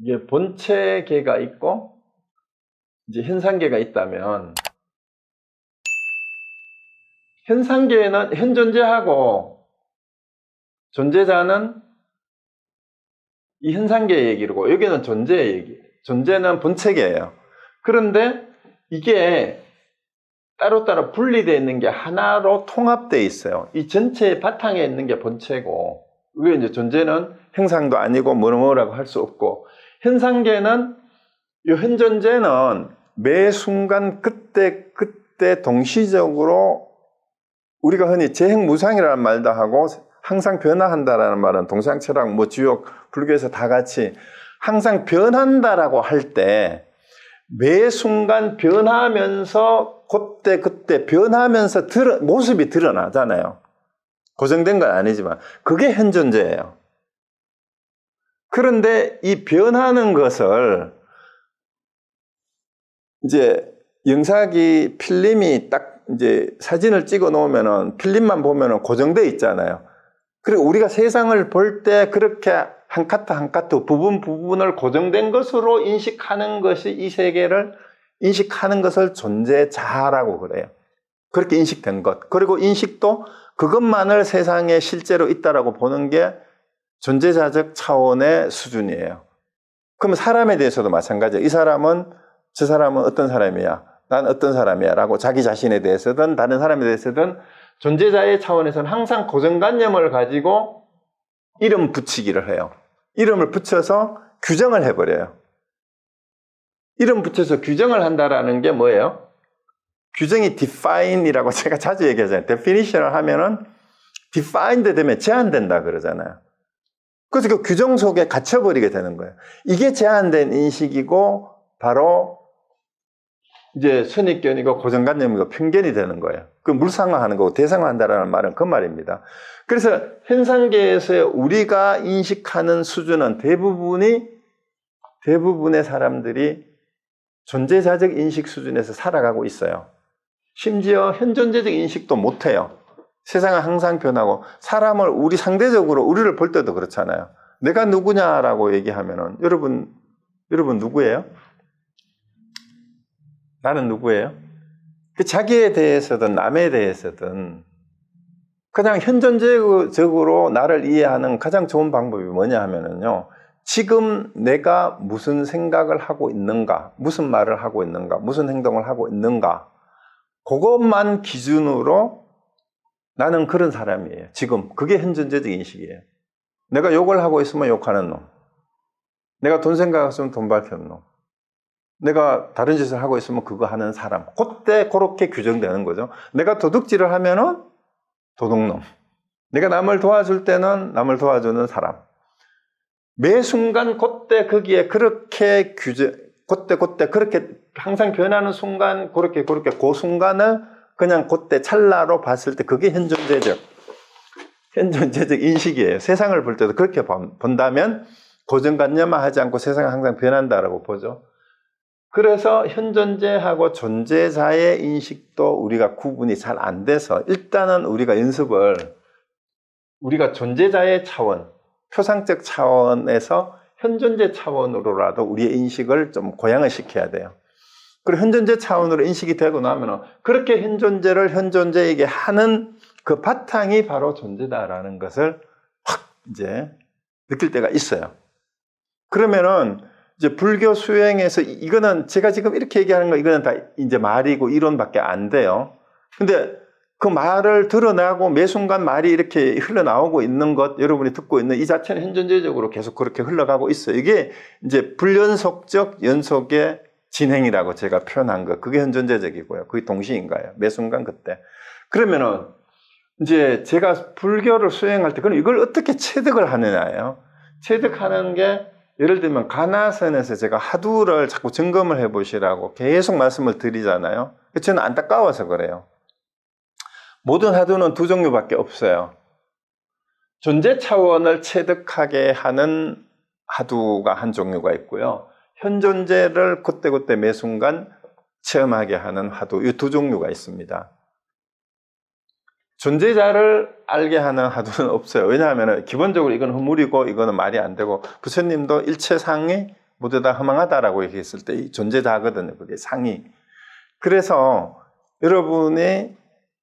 이게 본체계가 있고 이제 현상계가 있다면, 현상계는 현존재하고 존재자는 이 현상계의 얘기고, 여기는 존재의 얘기. 존재는 본체계예요. 그런데 이게 따로따로 분리되어 있는 게 하나로 통합되어 있어요. 이 전체의 바탕에 있는 게 본체고, 이게 이제 존재는 형상도 아니고 뭐라고 할 수 없고, 현상계는, 이 현존재는 매 순간 그때 동시적으로 우리가 흔히 재행무상이라는 말도 하고 항상 변화한다라는 말은 동상철학, 주역, 불교에서 다 같이 항상 변한다라고 할 때 매 순간 변하면서 그때 변하면서 모습이 드러나잖아요. 고정된 건 아니지만 그게 현존재예요. 그런데 이 변하는 것을 이제 영상이 필름이 딱 이제 사진을 찍어 놓으면은 필름만 보면은 고정돼 있잖아요. 그리고 우리가 세상을 볼 때 그렇게 한 카트 한 카트 부분을 고정된 것으로 인식하는 것이 이 세계를 인식하는 것을 존재자라고 그래요. 그렇게 인식된 것. 그리고 인식도 그것만을 세상에 실제로 있다라고 보는 게 존재자적 차원의 수준이에요. 그럼 사람에 대해서도 마찬가지예요. 저 사람은 어떤 사람이야? 난 어떤 사람이야? 라고 자기 자신에 대해서든 다른 사람에 대해서든 존재자의 차원에서는 항상 고정관념을 가지고 이름 붙이기를 해요. 이름을 붙여서 규정을 해버려요. 이름 붙여서 규정을 한다라는 게 뭐예요? 규정이 define이라고 제가 자주 얘기하잖아요. definition을 하면은 defined 되면 제한된다 그러잖아요. 그래서 그 규정 속에 갇혀버리게 되는 거예요. 이게 제한된 인식이고 바로 이제 선입견이고 고정관념이고 편견이 되는 거예요. 그 물상화하는 거고 대상화한다라는 말은 그 말입니다. 그래서 현상계에서 우리가 인식하는 수준은 대부분의 사람들이 존재자적 인식 수준에서 살아가고 있어요. 심지어 현존재적 인식도 못해요. 세상은 항상 변하고 사람을 우리 상대적으로 우리를 볼 때도 그렇잖아요. 내가 누구냐라고 얘기하면은 여러분 누구예요? 나는 누구예요? 자기에 대해서든 남에 대해서든 그냥 현존적으로 나를 이해하는 가장 좋은 방법이 뭐냐 하면은요. 지금 내가 무슨 생각을 하고 있는가, 무슨 말을 하고 있는가, 무슨 행동을 하고 있는가, 그것만 기준으로 나는 그런 사람이에요. 지금 그게 현존재적 인식이에요. 내가 욕을 하고 있으면 욕하는 놈, 내가 돈 생각했으면 돈 밝히는 놈, 내가 다른 짓을 하고 있으면 그거 하는 사람. 그때 그렇게 규정되는 거죠. 내가 도둑질을 하면은 도둑놈. 내가 남을 도와줄 때는 남을 도와주는 사람. 매 순간 그때 거기에 그렇게 그때 그렇게 항상 변하는 순간 그렇게 그 순간을 그냥 그때 찰나로 봤을 때 그게 현존재적 인식이에요. 세상을 볼 때도 그렇게 본다면 고정관념화하지 않고 세상은 항상 변한다라고 보죠. 그래서 현존재하고 존재자의 인식도 우리가 구분이 잘 안 돼서 일단은 우리가 우리가 존재자의 차원, 표상적 차원에서 현존재 차원으로라도 우리의 인식을 좀 고양을 시켜야 돼요. 그리고 현존재 차원으로 인식이 되고 나면 그렇게 현존재를 현존재에게 하는 그 바탕이 바로 존재다라는 것을 확 이제 느낄 때가 있어요. 그러면은 이제 불교 수행에서 이거는 제가 지금 이렇게 얘기하는 거 이거는 다 이제 말이고 이론밖에 안 돼요. 근데 그 말을 드러나고 매 순간 말이 이렇게 흘러나오고 있는 것, 여러분이 듣고 있는 이 자체는 현존재적으로 계속 그렇게 흘러가고 있어요. 이게 이제 불연속적 연속의 진행이라고 제가 표현한 거, 그게 현존재적이고요. 그게 동시인가요? 매 순간 그때. 그러면은 이제 제가 불교를 수행할 때 그럼 이걸 어떻게 체득을 하느냐예요. 체득하는 게 예를 들면 가나선에서 제가 하두를 자꾸 점검을 해보시라고 계속 말씀을 드리잖아요. 저는 안타까워서 그래요. 모든 하두는 두 종류밖에 없어요. 존재 차원을 체득하게 하는 하두가 한 종류가 있고요. 현존재를 그때그때 매 순간 체험하게 하는 하두, 이 두 종류가 있습니다. 존재자를 알게 하는 하두는 없어요. 왜냐하면 기본적으로 이건 허물이고 이거는 말이 안 되고 부처님도 일체상이 모두 다 허망하다라고 얘기했을 때 이 존재자거든요. 그게 상이. 그래서 여러분이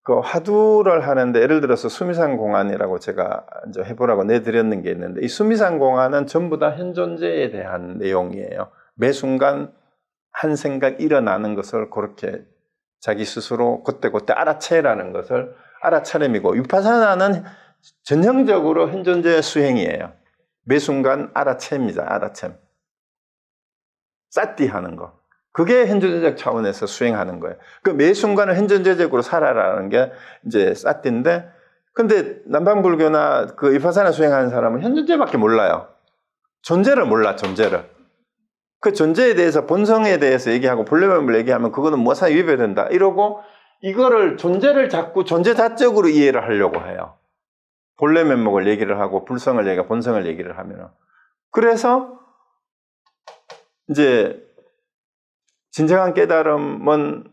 그 화두를 하는데 예를 들어서 수미산 공안이라고 제가 이제 해보라고 내드렸는 게 있는데 이 수미산 공안은 전부 다 현존재에 대한 내용이에요. 매 순간 한 생각 일어나는 것을 그렇게 자기 스스로 그때그때 알아채라는 것을 알아차림이고 위파사나는 전형적으로 현존재 수행이에요. 매 순간 알아채입니다. 알아챔. 사띠하는 거. 그게 현존재적 차원에서 수행하는 거예요. 그 매 순간을 현존재적으로 살아라는 게 이제 사띠인데, 근데 남방불교나 그 위파사나 수행하는 사람은 현존재밖에 몰라요. 존재를 몰라, 존재를. 그 존재에 대해서 본성에 대해서 얘기하고 본래면을 얘기하면 그거는 무엇에 위배된다 이러고 이거를 존재를 자꾸 존재 자적으로 이해를 하려고 해요. 본래 면목을 얘기를 하고 불성을 얘기하고 본성을 얘기를 하면 그래서 이제 진정한 깨달음은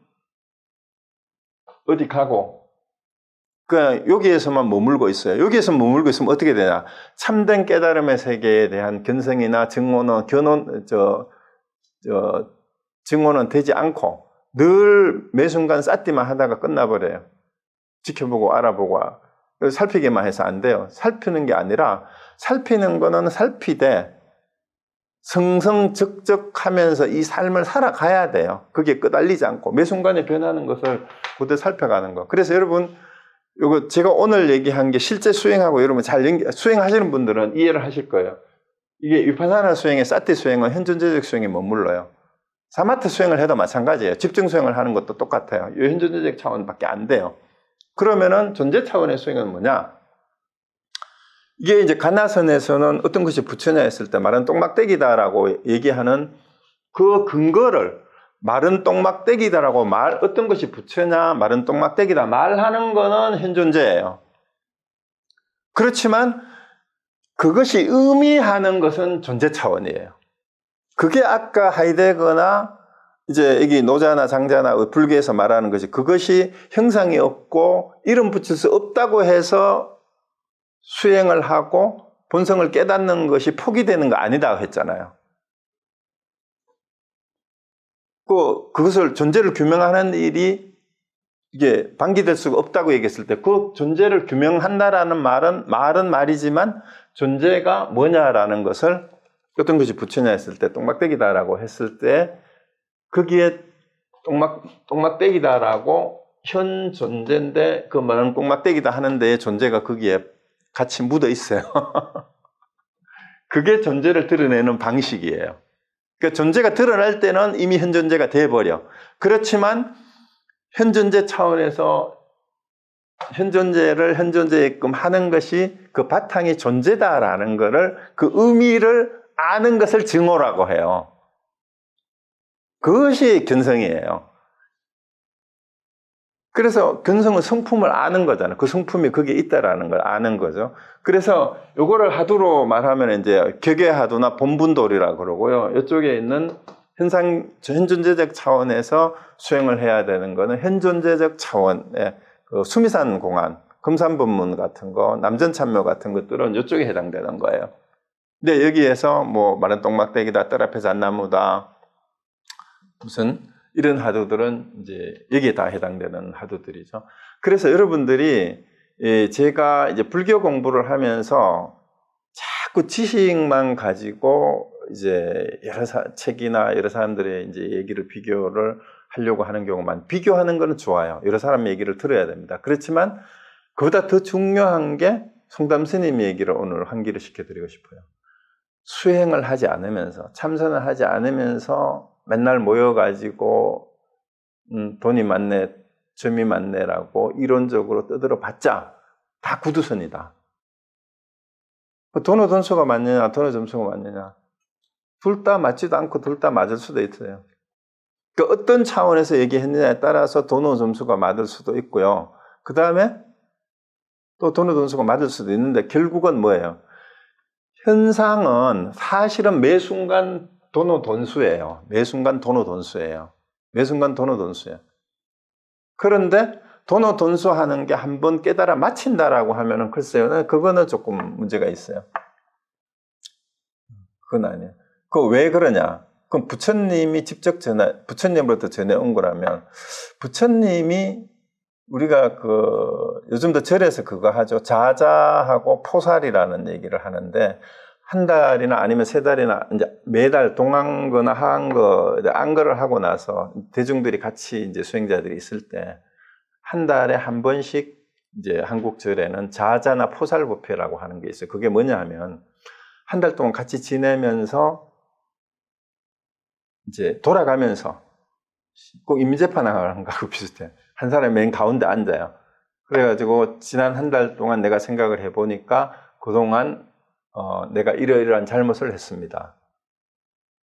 어디 가고 그냥 여기에서만 머물고 있어요. 여기에서 머물고 있으면 어떻게 되냐? 참된 깨달음의 세계에 대한 견성이나 증오는 증오는 되지 않고 늘 매 순간 쌓기만 하다가 끝나버려요. 지켜보고 알아보고 살피기만 해서 안 돼요. 살피는 게 아니라 살피는 거는 살피되 성성적적하면서 이 삶을 살아가야 돼요. 그게 끄달리지 않고 매 순간에 변하는 것을 그대로 살펴가는 거. 그래서 여러분 요거 제가 오늘 얘기한 게 실제 수행하고 여러분 수행하시는 분들은 이해를 하실 거예요. 이게 위파사나 수행의 사티 수행은 현존재적 수행에 머물러요. 사마트 수행을 해도 마찬가지예요. 집중 수행을 하는 것도 똑같아요. 이 현존재적 차원밖에 안 돼요. 그러면은 존재 차원의 수행은 뭐냐? 이게 이제 가나선에서는 어떤 것이 부처냐 했을 때 마른 똥막대기다라고 얘기하는 그 근거를 마른 똥막대기다라고 어떤 것이 부처냐 마른 똥막대기다 말하는 거는 현존재예요. 그렇지만 그것이 의미하는 것은 존재 차원이에요. 그게 아까 하이데거나 이제 여기 노자나 장자나 불교에서 말하는 것이 그것이 형상이 없고 이름 붙일 수 없다고 해서 수행을 하고 본성을 깨닫는 것이 포기되는 거 아니다 했잖아요. 그것을 존재를 규명하는 일이 이게 방기될 수가 없다고 얘기했을 때 그 존재를 규명한다라는 말은 말이지만 존재가 뭐냐라는 것을 어떤 것이 부처냐 했을 때 똥막대기다라고 했을 때 거기에 똥막대기다라고 현 존재인데 그 말은 똥막대기다 하는 데에 존재가 거기에 같이 묻어 있어요. 그게 존재를 드러내는 방식이에요. 그러니까 존재가 드러날 때는 이미 현존재가 돼버려. 그렇지만 현존재 차원에서 현존재를 현존재게끔 하는 것이 그 바탕이 존재다라는 거를 그 의미를 아는 것을 증오라고 해요. 그것이 견성이에요. 그래서 견성은 성품을 아는 거잖아요. 그 성품이 거기에 있다라는 걸 아는 거죠. 그래서 요거를 하두로 말하면 이제 격외하두나 본분돌이라고 그러고요. 이쪽에 있는 현존재적 차원에서 수행을 해야 되는 거는 현존재적 차원의 그 수미산 공안, 금산법문 같은 거, 남전참묘 같은 것들은 이쪽에 해당되는 거예요. 근데 여기에서 뭐 마른 똥막대기다, 뜰 앞에 잣나무다, 무슨 이런 하두들은 이제 여기에 다 해당되는 하두들이죠. 그래서 여러분들이 제가 이제 불교 공부를 하면서 자꾸 지식만 가지고 이제 여러 책이나 여러 사람들의 이제 얘기를 비교를 하려고 하는 경우만 비교하는 거는 좋아요. 여러 사람 얘기를 들어야 됩니다. 그렇지만 그보다 더 중요한 게 송담 스님 얘기를 오늘 환기를 시켜드리고 싶어요. 수행을 하지 않으면서 참선을 하지 않으면서 맨날 모여가지고 돈이 많네, 점이 많네라고 이론적으로 떠들어 봤자 다 구두선이다. 돈의 돈수가 맞느냐, 돈의 점수가 맞느냐. 둘 다 맞지도 않고 둘 다 맞을 수도 있어요. 그러니까 어떤 차원에서 얘기했느냐에 따라서 돈의 점수가 맞을 수도 있고요. 그 다음에 또 돈의 돈수가 맞을 수도 있는데 결국은 뭐예요? 현상은 사실은 매 순간 돈의 돈수예요. 매 순간 돈의 돈수예요. 매 순간 돈의 돈수예요. 그런데 돈의 돈수 하는 게 한 번 깨달아 마친다라고 하면은 글쎄요. 그거는 조금 문제가 있어요. 그건 아니에요. 그 왜 그러냐? 그럼 부처님이 직접 부처님으로부터 전해온 거라면, 부처님이 우리가 요즘도 절에서 그거 하죠. 자자하고 포살이라는 얘기를 하는데, 한 달이나 아니면 세 달이나 이제 매달 동한 거나 하한 거, 안거를 하고 나서 대중들이 같이 이제 수행자들이 있을 때, 한 달에 한 번씩 이제 한국 절에는 자자나 포살 법회라고 하는 게 있어요. 그게 뭐냐 하면, 한 달 동안 같이 지내면서 이제 돌아가면서 꼭 임재판하는 거하고 비슷해. 한 사람이 맨 가운데 앉아요. 그래가지고 지난 한 달 동안 내가 생각을 해보니까 그동안 내가 이러이러한 잘못을 했습니다.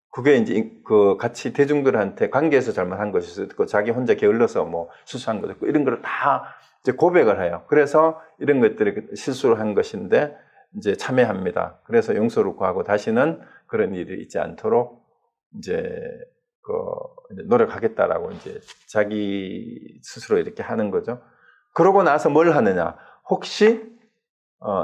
그게 이제 같이 대중들한테 관계에서 잘못한 것일 수도 있고 자기 혼자 게을러서 뭐 실수한 것도 있고 이런 걸 다 이제 고백을 해요. 그래서 이런 것들이 실수를 한 것인데 이제 참회합니다. 그래서 용서를 구하고 다시는 그런 일이 있지 않도록 이제 노력하겠다라고 이제 자기 스스로 이렇게 하는 거죠. 그러고 나서 뭘 하느냐? 혹시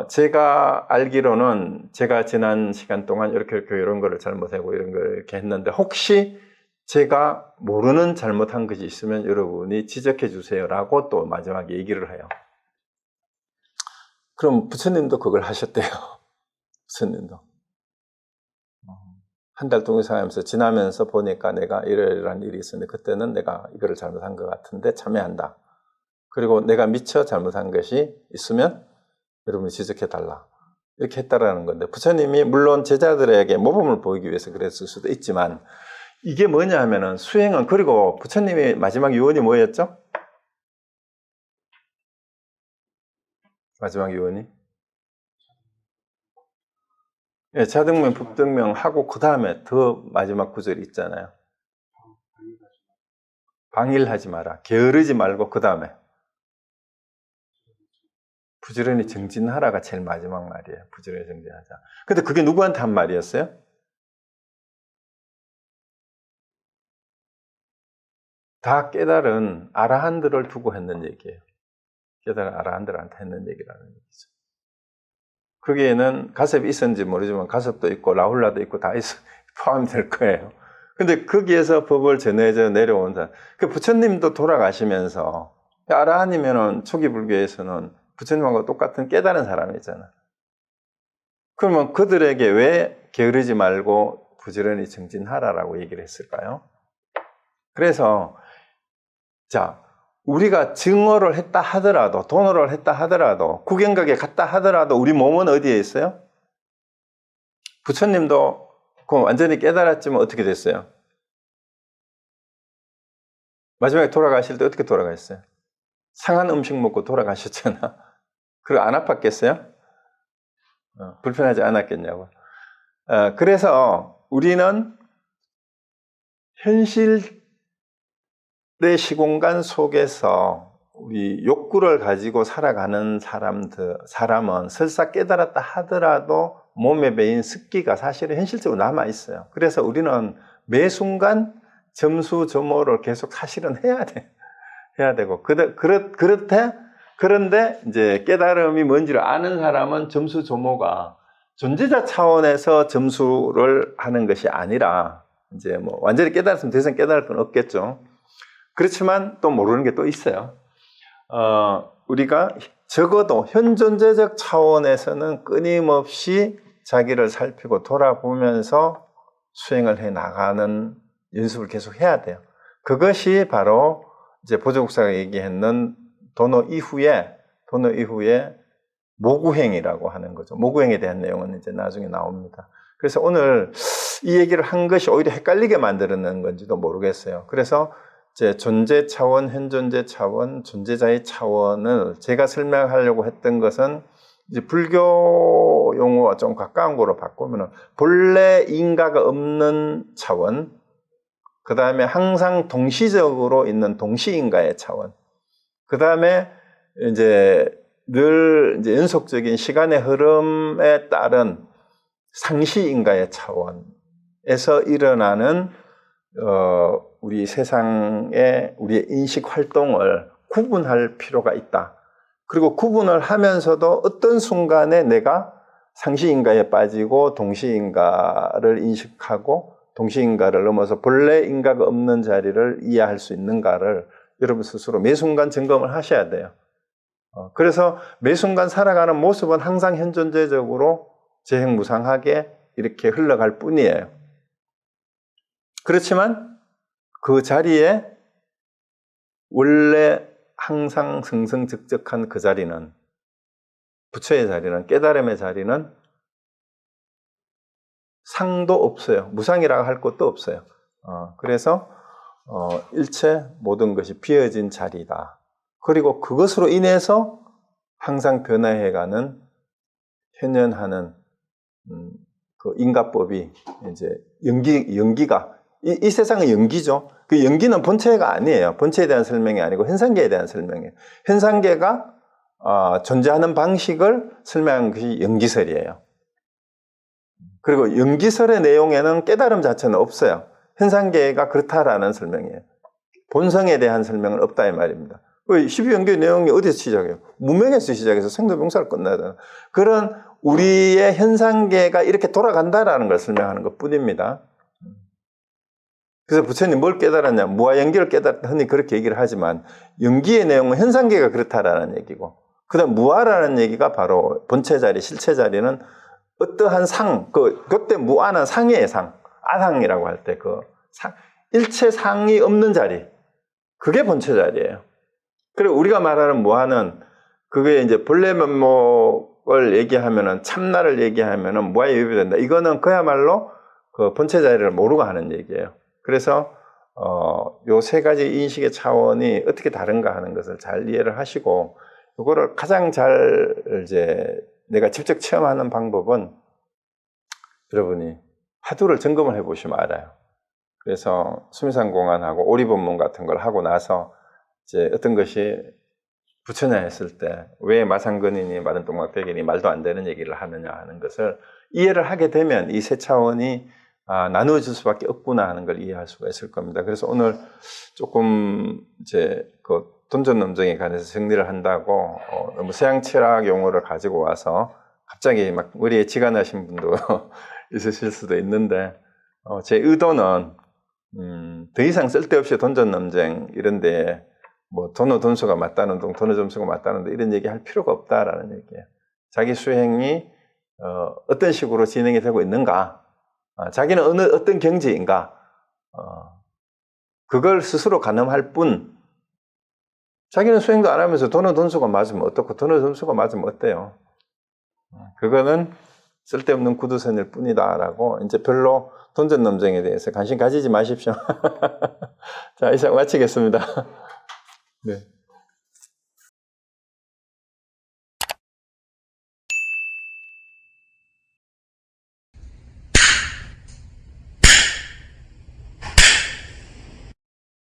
제가 알기로는 제가 지난 시간 동안 이렇게 이런 거를 잘못하고 이런 걸 이렇게 했는데 혹시 제가 모르는 잘못한 것이 있으면 여러분이 지적해 주세요라고 또 마지막에 얘기를 해요. 그럼 부처님도 그걸 하셨대요. 부처님도. 한 달 동안 살면서 지나면서 보니까 내가 이러이러한 일이 있었는데 그때는 내가 이거를 잘못한 것 같은데 참회한다. 그리고 내가 미처 잘못한 것이 있으면 여러분이 지적해달라. 이렇게 했다라는 건데 부처님이 물론 제자들에게 모범을 보이기 위해서 그랬을 수도 있지만 이게 뭐냐 하면은 수행은 그리고 부처님의 마지막 유언이 뭐였죠? 마지막 유언이? 예, 자등명, 법등명 하고 그 다음에 더 마지막 구절이 있잖아요. 방일하지 마라. 게으르지 말고 그 다음에 부지런히 정진하라가 제일 마지막 말이에요. 부지런히 정진하자. 근데 그게 누구한테 한 말이었어요? 다 깨달은 아라한들을 두고 했는 얘기예요. 깨달은 아라한들한테 했는 얘기라는 얘기죠. 거기에는 가섭이 있었는지 모르지만 가섭도 있고 라훌라도 있고 다 포함될 거예요. 근데 거기에서 법을 전해져 내려온 사람. 그 부처님도 돌아가시면서 아라한이면은 초기 불교에서는 부처님하고 똑같은 깨달은 사람이잖아. 그러면 그들에게 왜 게으르지 말고 부지런히 정진하라라고 얘기를 했을까요? 그래서 자, 우리가 증오를 했다 하더라도 돈어를 했다 하더라도 구경각에 갔다 하더라도 우리 몸은 어디에 있어요? 부처님도 완전히 깨달았지만 어떻게 됐어요? 마지막에 돌아가실 때 어떻게 돌아가셨어요? 상한 음식 먹고 돌아가셨잖아. 그리고 안 아팠겠어요? 불편하지 않았겠냐고. 그래서 우리는 현실의 시공간 속에서 우리 욕구를 가지고 살아가는 사람은 설사 깨달았다 하더라도 몸에 배인 습기가 사실은 현실적으로 남아있어요. 그래서 우리는 매 순간 점수점오를 계속 사실은 해야 돼. 해야 되고. 그런데 이제 깨달음이 뭔지를 아는 사람은 점수점오가 존재자 차원에서 점수를 하는 것이 아니라 이제 뭐 완전히 깨달았으면 더 이상 깨달을 건 없겠죠. 그렇지만 또 모르는 게 또 있어요. 우리가 적어도 현존재적 차원에서는 끊임없이 자기를 살피고 돌아보면서 수행을 해 나가는 연습을 계속 해야 돼요. 그것이 바로 이제 보조국사가 얘기했는 도노 이후에 모구행이라고 하는 거죠. 모구행에 대한 내용은 이제 나중에 나옵니다. 그래서 오늘 이 얘기를 한 것이 오히려 헷갈리게 만드는 건지도 모르겠어요. 그래서 이제 존재 차원, 현존재 차원, 존재자의 차원을 제가 설명하려고 했던 것은 이제 불교 용어와 좀 가까운 거로 바꾸면 본래 인가가 없는 차원, 그 다음에 항상 동시적으로 있는 동시인가의 차원, 그 다음에 이제 늘 이제 연속적인 시간의 흐름에 따른 상시인가의 차원에서 일어나는 우리 세상의 우리의 인식 활동을 구분할 필요가 있다. 그리고 구분을 하면서도 어떤 순간에 내가 상시인가에 빠지고 동시인가를 인식하고 동시인가를 넘어서 본래 인가가 없는 자리를 이해할 수 있는가를 여러분 스스로 매 순간 점검을 하셔야 돼요. 그래서 매 순간 살아가는 모습은 항상 현존재적으로 재행무상하게 이렇게 흘러갈 뿐이에요. 그렇지만 그 자리에 원래 항상 승승적적한 그 자리는, 부처의 자리는, 깨달음의 자리는 상도 없어요. 무상이라고 할 것도 없어요. 그래서 일체 모든 것이 비어진 자리다. 그리고 그것으로 인해서 항상 변화해가는, 현현하는 그 인가법이 이제 연기가 이 세상은 연기죠. 그 연기는 본체가 아니에요. 본체에 대한 설명이 아니고 현상계에 대한 설명이에요. 현상계가 존재하는 방식을 설명한 것이 연기설이에요. 그리고 연기설의 내용에는 깨달음 자체는 없어요. 현상계가 그렇다라는 설명이에요. 본성에 대한 설명은 없다 이 말입니다. 12연계의 내용이 어디서 시작해요? 무명에서 시작해서 생도명사로 끝나잖아요. 그런 우리의 현상계가 이렇게 돌아간다라는 걸 설명하는 것 뿐입니다. 그래서 부처님 뭘 깨달았냐? 무아연기를 깨달았다 흔히 그렇게 얘기를 하지만 연기의 내용은 현상계가 그렇다라는 얘기고, 그 다음 무아라는 얘기가 바로 본체 자리, 실체 자리는 어떠한 상, 그때 무아는 상이에요, 상. 아상이라고 할 때 일체 상이 없는 자리. 그게 본체 자리예요. 그리고 우리가 말하는 무아는 그게 이제 본래 면목을 얘기하면은, 참나를 얘기하면은 무아에 위배된다. 이거는 그야말로 그 본체 자리를 모르고 하는 얘기예요. 그래서 요 세 가지 인식의 차원이 어떻게 다른가 하는 것을 잘 이해를 하시고, 이거를 가장 잘 이제 내가 직접 체험하는 방법은 여러분이 화두를 점검을 해보시면 알아요. 그래서 수미상공안하고 오리법문 같은 걸 하고 나서 이제 어떤 것이 부처냐 했을 때 왜 마상근이니 마른똥막대기니 말도 안 되는 얘기를 하느냐 하는 것을 이해를 하게 되면 이 세 차원이 나누어질 수밖에 없구나 하는 걸 이해할 수가 있을 겁니다. 그래서 오늘 조금 이제 그 돈전넘정에 관해서 정리를 한다고 너무 서양 철학 용어를 가지고 와서 갑자기 막 머리에 지가 나신 분도 있으실 수도 있는데, 제 의도는 더 이상 쓸데없이 돈전넘정 이런데 뭐 돈의 돈수가 맞다는 동, 돈의 점수가 맞다는 동 이런 얘기 할 필요가 없다라는 얘기예요. 자기 수행이 어떤 식으로 진행이 되고 있는가, 자기는 어떤 경지인가, 그걸 스스로 가늠할 뿐, 자기는 수행도 안 하면서 돈의 돈수가 맞으면 어떻고 돈의 점수가 맞으면 어때요? 그거는 쓸데없는 구두선일 뿐이다라고, 이제 별로 돈전넘정에 대해서 관심 가지지 마십시오. 자, 이상 마치겠습니다. 네.